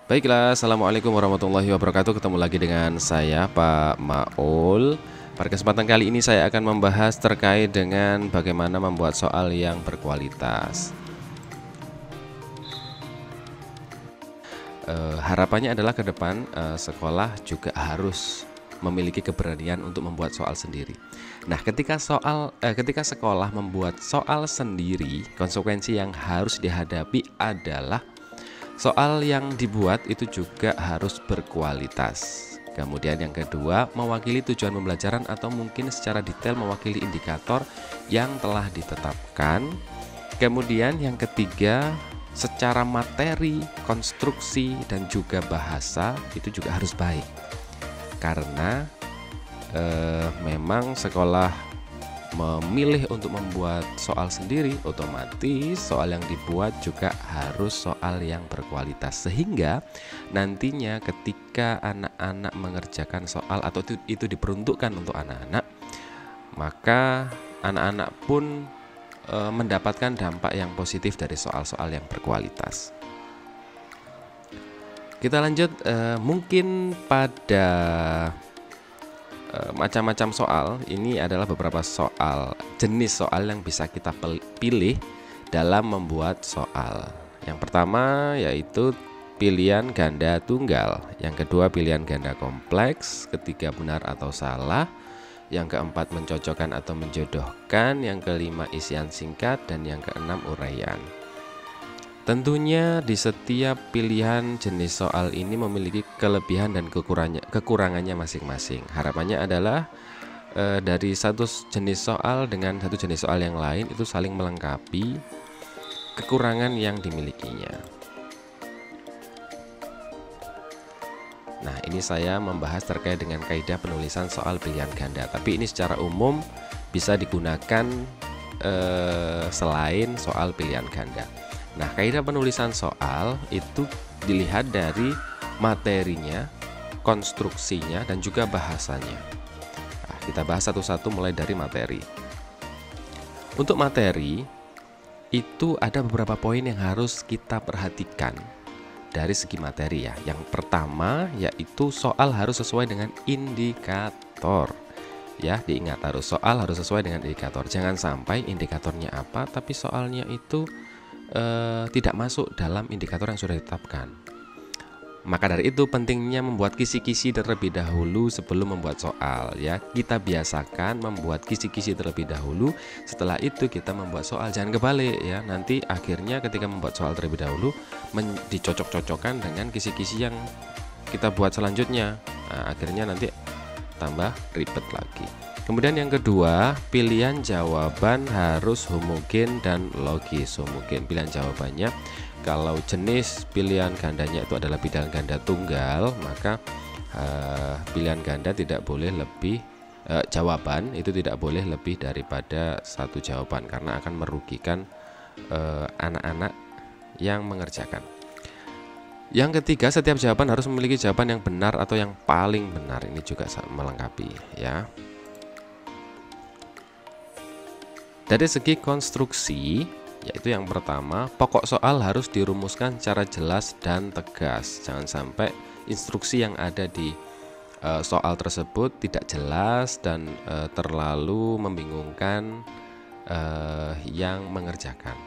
Baiklah, Assalamualaikum warahmatullahi wabarakatuh. Ketemu lagi dengan saya, Pak Maul. Pada kesempatan kali ini saya akan membahas terkait dengan bagaimana membuat soal yang berkualitas. Harapannya adalah ke depan sekolah juga harus memiliki keberanian untuk membuat soal sendiri. Nah, ketika sekolah membuat soal sendiri, konsekuensi yang harus dihadapi adalah soal yang dibuat itu juga harus berkualitas. Kemudian yang kedua, mewakili tujuan pembelajaran atau mungkin secara detail mewakili indikator yang telah ditetapkan. Kemudian yang ketiga, secara materi, konstruksi, dan juga bahasa itu juga harus baik. Karena memang sekolah memilih untuk membuat soal sendiri, otomatis soal yang dibuat juga harus soal yang berkualitas, sehingga nantinya ketika anak-anak mengerjakan soal atau itu diperuntukkan untuk anak-anak, maka anak-anak pun mendapatkan dampak yang positif dari soal-soal yang berkualitas. Kita lanjut, mungkin pada macam-macam soal. Ini adalah beberapa jenis soal yang bisa kita pilih dalam membuat soal. Yang pertama yaitu pilihan ganda tunggal, yang kedua pilihan ganda kompleks, ketiga benar atau salah, yang keempat mencocokkan atau menjodohkan, yang kelima isian singkat, dan yang keenam uraian. Tentunya di setiap pilihan jenis soal ini memiliki kelebihan dan kekurangannya masing-masing. Harapannya adalah dari satu jenis soal dengan satu jenis soal yang lain itu saling melengkapi kekurangan yang dimilikinya. Nah, ini saya membahas terkait dengan kaidah penulisan soal pilihan ganda. Tapi ini secara umum bisa digunakan selain soal pilihan ganda. Nah, kaidah penulisan soal itu dilihat dari materinya, konstruksinya, dan juga bahasanya. Nah, kita bahas satu-satu mulai dari materi. Untuk materi, itu ada beberapa poin yang harus kita perhatikan dari segi materi ya. Yang pertama yaitu soal harus sesuai dengan indikator. Ya, diingat soal harus sesuai dengan indikator. Jangan sampai indikatornya apa tapi soalnya itu tidak masuk dalam indikator yang sudah ditetapkan. Maka dari itu pentingnya membuat kisi-kisi terlebih dahulu sebelum membuat soal ya. Kita biasakan membuat kisi-kisi terlebih dahulu, setelah itu kita membuat soal. Jangan kebalik ya. Nanti akhirnya ketika membuat soal terlebih dahulu dicocok-cocokkan dengan kisi-kisi yang kita buat selanjutnya. Nah, akhirnya nanti tambah ribet lagi. Kemudian yang kedua, pilihan jawaban harus homogen dan logis. Homogen pilihan jawabannya, kalau jenis pilihan gandanya itu adalah pilihan ganda tunggal, maka pilihan ganda tidak boleh lebih jawaban itu tidak boleh lebih daripada satu jawaban karena akan merugikan anak-anak yang mengerjakan. Yang ketiga, setiap jawaban harus memiliki jawaban yang benar atau yang paling benar. Ini juga melengkapi ya. Dari segi konstruksi, yaitu yang pertama, pokok soal harus dirumuskan secara jelas dan tegas. Jangan sampai instruksi yang ada di soal tersebut tidak jelas dan terlalu membingungkan yang mengerjakan.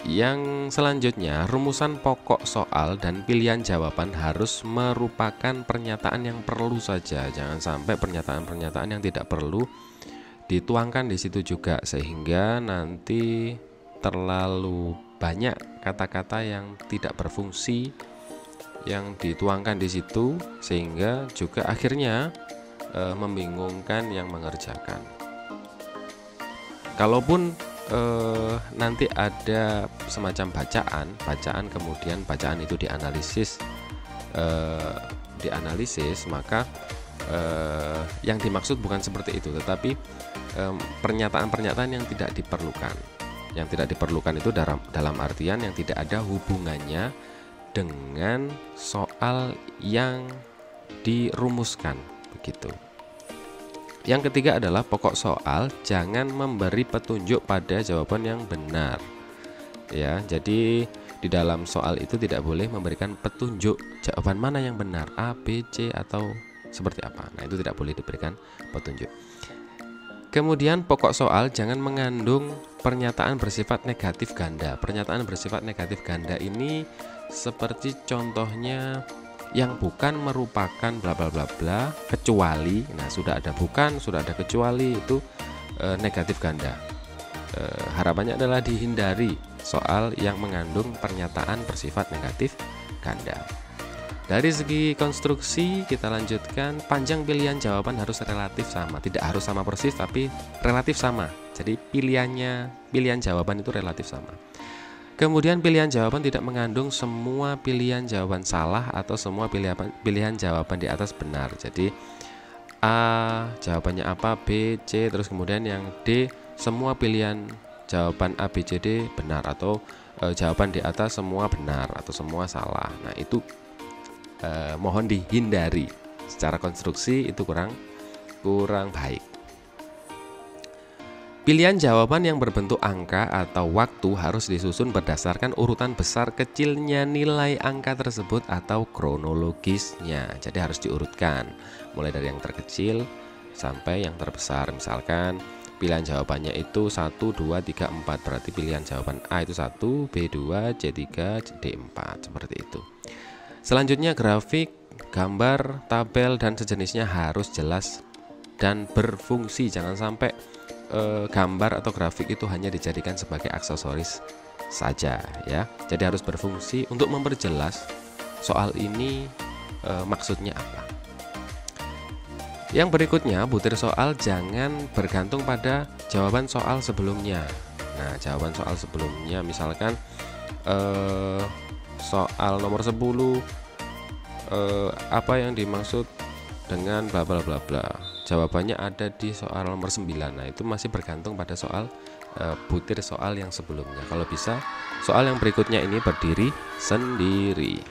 Yang selanjutnya, rumusan pokok soal dan pilihan jawaban harus merupakan pernyataan yang perlu saja. Jangan sampai pernyataan-pernyataan yang tidak perlu dituangkan di situ juga, sehingga nanti terlalu banyak kata-kata yang tidak berfungsi yang dituangkan di situ, sehingga juga akhirnya membingungkan yang mengerjakan. Kalaupun nanti ada semacam bacaan kemudian bacaan itu dianalisis, maka yang dimaksud bukan seperti itu, tetapi pernyataan-pernyataan yang tidak diperlukan. Yang tidak diperlukan itu dalam artian yang tidak ada hubungannya dengan soal yang dirumuskan, begitu. Yang ketiga adalah pokok soal jangan memberi petunjuk pada jawaban yang benar. Ya, jadi di dalam soal itu tidak boleh memberikan petunjuk jawaban mana yang benar, A, B, C atau seperti apa. Nah, itu tidak boleh diberikan petunjuk. Kemudian pokok soal jangan mengandung pernyataan bersifat negatif ganda. Pernyataan bersifat negatif ganda ini seperti contohnya yang bukan merupakan bla bla bla bla kecuali. Nah, sudah ada bukan, sudah ada kecuali, itu negatif ganda. Harapannya adalah dihindari soal yang mengandung pernyataan bersifat negatif ganda. Dari segi konstruksi kita lanjutkan, panjang pilihan jawaban harus relatif sama, tidak harus sama persis tapi relatif sama. Jadi pilihan jawaban itu relatif sama. Kemudian pilihan jawaban tidak mengandung semua pilihan jawaban salah atau semua pilihan jawaban di atas benar. Jadi A jawabannya apa, B, C, terus kemudian yang D semua pilihan jawaban A, B, C, D benar, atau jawaban di atas semua benar atau semua salah. Nah, itu mohon dihindari. Secara konstruksi itu kurang baik. Pilihan jawaban yang berbentuk angka atau waktu harus disusun berdasarkan urutan besar kecilnya nilai angka tersebut atau kronologisnya. Jadi harus diurutkan mulai dari yang terkecil sampai yang terbesar. Misalkan pilihan jawabannya itu 1, 2, 3, 4. Berarti pilihan jawaban A itu 1, B 2, C 3, D 4. Seperti itu. Selanjutnya grafik, gambar, tabel, dan sejenisnya harus jelas dan berfungsi. Jangan sampai gambar atau grafik itu hanya dijadikan sebagai aksesoris saja ya. Jadi harus berfungsi untuk memperjelas soal ini maksudnya apa. Yang berikutnya, butir soal jangan bergantung pada jawaban soal sebelumnya. Nah, jawaban soal sebelumnya misalkan soal nomor 10 apa yang dimaksud dengan bla bla bla bla. Jawabannya ada di soal nomor 9. Nah, itu masih bergantung pada soal butir soal yang sebelumnya. Kalau bisa, soal yang berikutnya ini berdiri sendiri.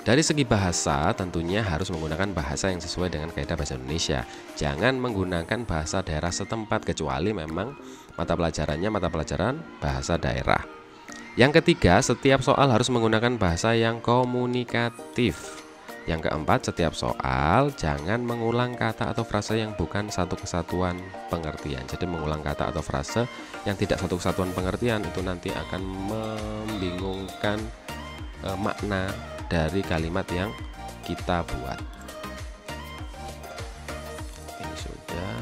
Dari segi bahasa, tentunya harus menggunakan bahasa yang sesuai dengan kaidah bahasa Indonesia. Jangan menggunakan bahasa daerah setempat kecuali memang mata pelajaran bahasa daerah. Yang ketiga, setiap soal harus menggunakan bahasa yang komunikatif. Yang keempat, setiap soal jangan mengulang kata atau frase yang bukan satu kesatuan pengertian. Jadi mengulang kata atau frase yang tidak satu kesatuan pengertian itu nanti akan membingungkan makna dari kalimat yang kita buat. Ini sudah.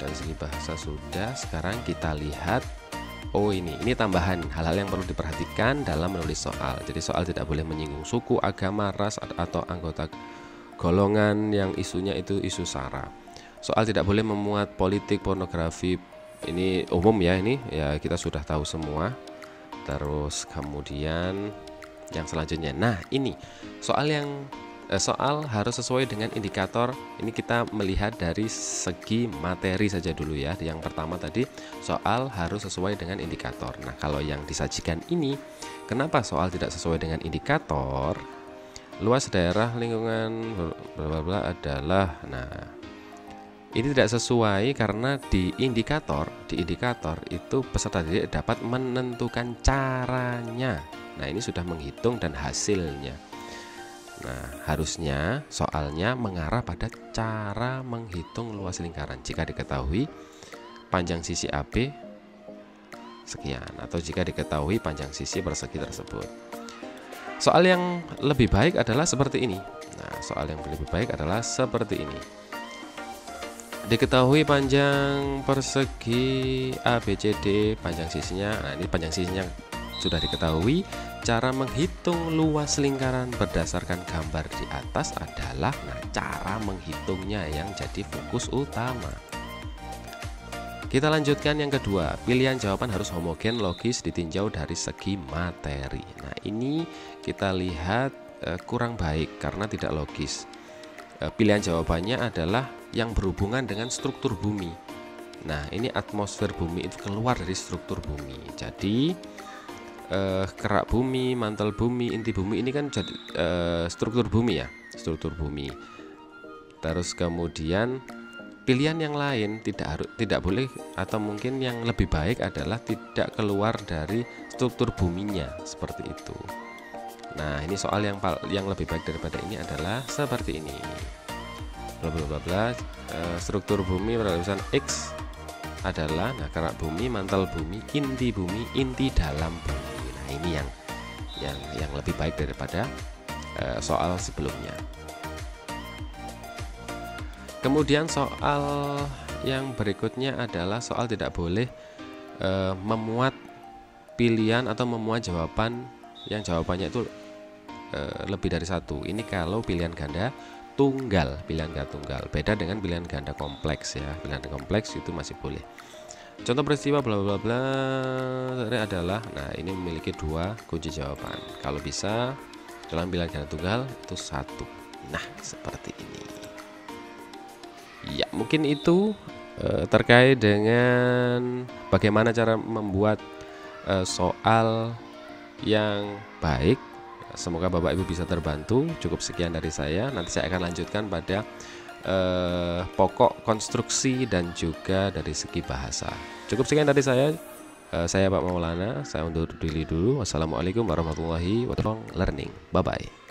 Dari segi bahasa sudah. Sekarang kita lihat. Oh, ini tambahan hal-hal yang perlu diperhatikan dalam menulis soal. Jadi soal tidak boleh menyinggung suku, agama, ras atau anggota golongan yang isunya itu isu SARA. Soal tidak boleh memuat politik, pornografi. Ini umum ya, ini ya kita sudah tahu semua. Terus kemudian yang selanjutnya. Nah, ini soal harus sesuai dengan indikator. Ini kita melihat dari segi materi saja dulu ya. Yang pertama tadi soal harus sesuai dengan indikator. Nah, kalau yang disajikan ini, kenapa soal tidak sesuai dengan indikator? Luas daerah lingkungan bla bla bla adalah. Nah, ini tidak sesuai karena di indikator itu peserta didik dapat menentukan caranya. Nah, ini sudah menghitung dan hasilnya. Nah, harusnya soalnya mengarah pada cara menghitung luas lingkaran. Jika diketahui panjang sisi AB sekian, atau jika diketahui panjang sisi persegi tersebut. Soal yang lebih baik adalah seperti ini. Nah, soal yang lebih baik adalah seperti ini. Diketahui panjang persegi ABCD, panjang sisinya. Nah, ini panjang sisinya sudah diketahui. Cara menghitung luas lingkaran berdasarkan gambar di atas adalah cara menghitungnya yang jadi fokus utama. Kita lanjutkan yang kedua. Pilihan jawaban harus homogen, logis, ditinjau dari segi materi. Nah, ini kita lihat kurang baik karena tidak logis. Pilihan jawabannya adalah yang berhubungan dengan struktur bumi. Nah, ini atmosfer bumi itu keluar dari struktur bumi. Jadi kerak bumi, mantel bumi, inti bumi ini kan jadi struktur bumi ya, struktur bumi. Terus kemudian pilihan yang lain tidak boleh, atau mungkin yang lebih baik adalah tidak keluar dari struktur buminya, seperti itu. Nah, ini soal yang lebih baik daripada ini adalah seperti ini. Bla bla bla bla. Struktur bumi pada tulisan X adalah kerak bumi, mantel bumi, inti dalam bumi. Nah, ini yang lebih baik daripada soal sebelumnya. Kemudian soal yang berikutnya adalah soal tidak boleh memuat pilihan atau memuat jawaban yang jawabannya itu lebih dari satu. Ini kalau pilihan ganda tunggal, beda dengan pilihan ganda kompleks ya. Pilihan kompleks itu masih boleh. Contoh peristiwa bla bla bla adalah, nah ini memiliki dua kunci jawaban. Kalau bisa dalam pilihan ganda tunggal itu satu. Nah, seperti ini. Ya, mungkin itu terkait dengan bagaimana cara membuat soal yang baik. Semoga Bapak Ibu bisa terbantu. Cukup sekian dari saya. Nanti saya akan lanjutkan pada pokok konstruksi dan juga dari segi bahasa. Cukup sekian dari saya. Saya Pak Maulana. Saya undur diri dulu. Wassalamualaikum warahmatullahi wabarakatuh. Learning. Bye bye.